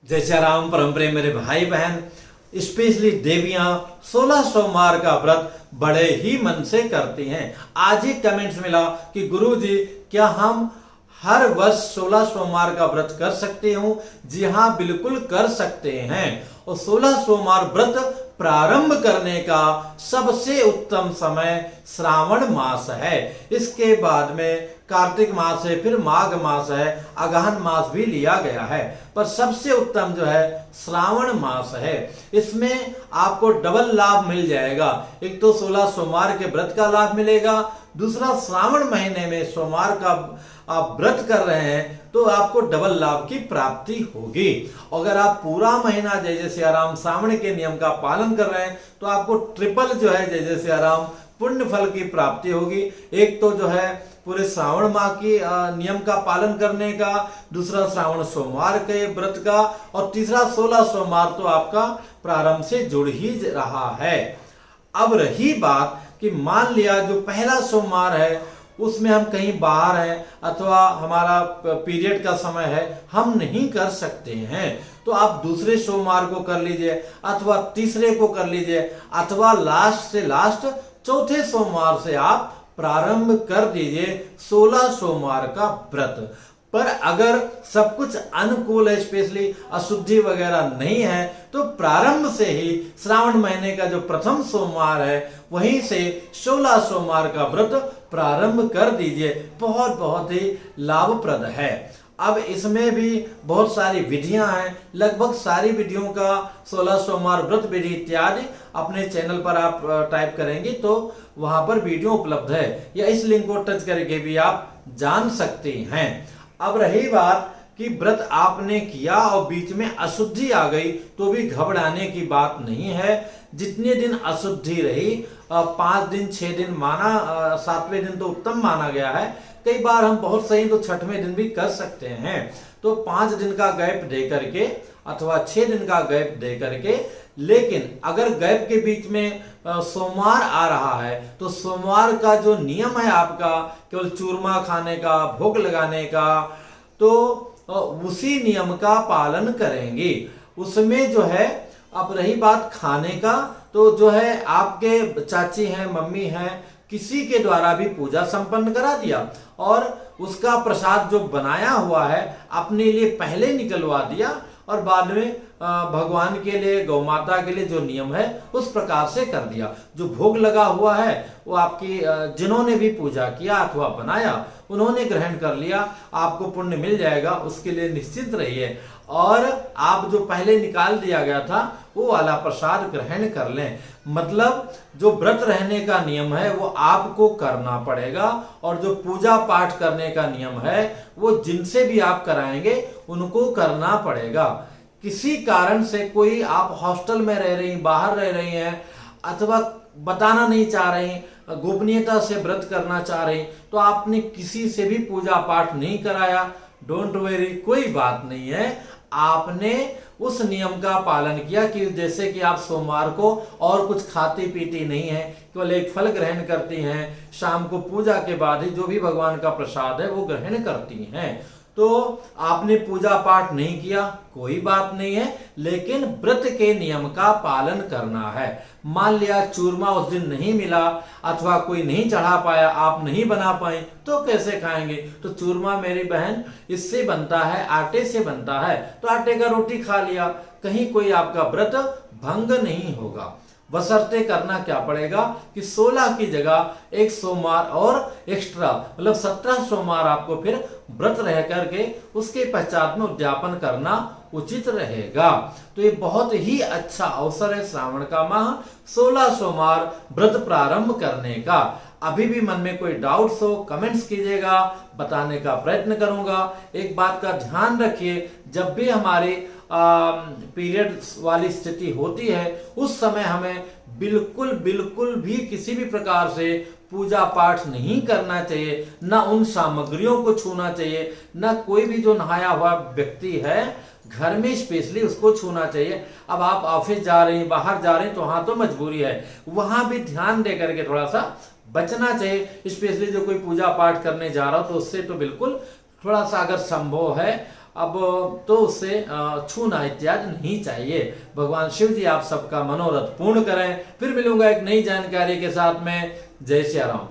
जय श्री राम। परम प्रेम मेरे भाई बहन, स्पेशली देवियां 16 सोमवार का व्रत बड़े ही मन से करती हैं। आज ही कमेंट्स मिला कि गुरुजी क्या हम हर वर्ष 16 सोमवार का व्रत कर सकते हूं? जी हाँ, बिल्कुल कर सकते हैं। और 16 सोमवार व्रत प्रारंभ करने का सबसे उत्तम समय श्रावण मास है। इसके बाद में कार्तिक मास है, फिर माघ मास है, अगहन मास भी लिया गया है, पर सबसे उत्तम जो है श्रावण मास है। इसमें आपको डबल लाभ मिल जाएगा। एक तो 16 सोमवार के व्रत का लाभ मिलेगा, दूसरा श्रावण महीने में सोमवार का आप व्रत कर रहे हैं तो आपको डबल लाभ की प्राप्ति होगी। अगर आप पूरा महीना जय जय सिया राम श्रावण के नियम का पालन कर रहे हैं तो आपको ट्रिपल जो है जय जय सिया राम पुण्य फल की प्राप्ति होगी। एक तो जो है पूरे श्रावण माह की नियम का पालन करने का, दूसरा श्रावण सोमवार के व्रत का, और तीसरा 16 सोमवार तो आपका प्रारंभ से जुड़ ही रहा है। अब रही बात कि मान लिया जो पहला सोमवार है उसमें हम कहीं बाहर हैं अथवा हमारा पीरियड का समय है, हम नहीं कर सकते हैं, तो आप दूसरे सोमवार को कर लीजिए अथवा तीसरे को कर लीजिए अथवा लास्ट से लास्ट चौथे सोमवार से आप प्रारंभ कर दीजिए 16 सोमवार का व्रत। पर अगर सब कुछ अनुकूल है, स्पेशली अशुद्धि वगैरह नहीं है, तो प्रारंभ से ही श्रावण महीने का जो प्रथम सोमवार है वहीं से 16 सोमवार का व्रत प्रारंभ कर दीजिए। बहुत बहुत ही लाभप्रद है। अब इसमें भी बहुत सारी विधियां हैं, लगभग सारी विधियों का 16 सोमवार व्रत विधि इत्यादि अपने चैनल पर आप टाइप करेंगे तो वहां पर वीडियो उपलब्ध है, या इस लिंक को टच करके भी आप जान सकते हैं। अब रही बात कि व्रत आपने किया और बीच में अशुद्धि आ गई तो भी घबराने की बात नहीं है। जितने दिन अशुद्धि रही, 5 दिन 6 दिन माना, 7वें दिन तो उत्तम माना गया है। कई बार हम बहुत सही तो 6वें दिन भी कर सकते हैं। तो 5 दिन का गैप दे करके अथवा 6 दिन का गैप दे करके, लेकिन अगर गैप के बीच में सोमवार आ रहा है तो सोमवार का जो नियम है आपका केवल चूरमा खाने का, भोग लगाने का, तो उसी नियम का पालन करेंगे। उसमें जो है, अब रही बात खाने का, तो जो है आपके चाची हैं, मम्मी हैं, किसी के द्वारा भी पूजा संपन्न करा दिया और उसका प्रसाद जो बनाया हुआ है अपने लिए पहले निकलवा दिया और बाद में भगवान के लिए, गौ माता के लिए जो नियम है उस प्रकार से कर दिया। जो भोग लगा हुआ है वो आपकी जिन्होंने भी पूजा किया अथवा बनाया उन्होंने ग्रहण कर लिया, आपको पुण्य मिल जाएगा, उसके लिए निश्चिंत रहिए। और आप जो पहले निकाल दिया गया था वो वाला प्रसाद ग्रहण कर लें। मतलब जो व्रत रहने का नियम है वो आपको करना पड़ेगा, और जो पूजा पाठ करने का नियम है वो जिनसे भी आप कराएंगे उनको करना पड़ेगा। किसी कारण से कोई आप हॉस्टल में रह रही, बाहर रह रही हैं अथवा बताना नहीं चाह रही, गोपनीयता से व्रत करना चाह रही, तो आपने किसी से भी पूजा पाठ नहीं कराया, डोंट वेरी, कोई बात नहीं है। आपने उस नियम का पालन किया कि जैसे कि आप सोमवार को और कुछ खाती पीती नहीं है, केवल एक फल ग्रहण करती हैं, शाम को पूजा के बाद ही जो भी भगवान का प्रसाद है वो ग्रहण करती हैं। तो आपने पूजा पाठ नहीं किया, कोई बात नहीं है, लेकिन व्रत के नियम का पालन करना है। मान लिया चूरमा उस दिन नहीं मिला अथवा कोई नहीं चढ़ा पाया, आप नहीं बना पाए, तो कैसे खाएंगे? तो चूरमा मेरी बहन इससे बनता है, आटे से बनता है, तो आटे का रोटी खा लिया, कहीं कोई आपका व्रत भंग नहीं होगा। बशर्ते करना क्या पड़ेगा कि 16 की जगह एक सोमवार और एक्स्ट्रा, मतलब 17 सोमवार आपको फिर व्रत रह करके उसके पश्चात में उद्यापन करना उचित रहेगा। तो ये बहुत ही अच्छा अवसर है श्रावण का माह 16 सोमवार व्रत प्रारंभ करने का। अभी भी मन में कोई डाउट्स हो कमेंट्स कीजिएगा, बताने का प्रयत्न करूंगा। एक बात का ध्यान रखिए, जब भी हमारी पीरियड वाली स्थिति होती है उस समय हमें बिल्कुल बिल्कुल भी किसी भी प्रकार से पूजा पाठ नहीं करना चाहिए, ना उन सामग्रियों को छूना चाहिए, ना कोई भी जो नहाया हुआ व्यक्ति है घर में स्पेशली उसको छूना चाहिए। अब आप ऑफिस जा रही हैं, बाहर जा रहे हैं तो वहां तो मजबूरी है, वहां भी ध्यान दे करके थोड़ा सा बचना चाहिए। स्पेशली जो कोई पूजा पाठ करने जा रहा हो तो उससे तो बिल्कुल थोड़ा सा अगर संभव है अब तो उससे छूना इत्यादि नहीं चाहिए। भगवान शिव जी आप सबका मनोरथ पूर्ण करें। फिर मिलूंगा एक नई जानकारी के साथ में। जय सिया राम।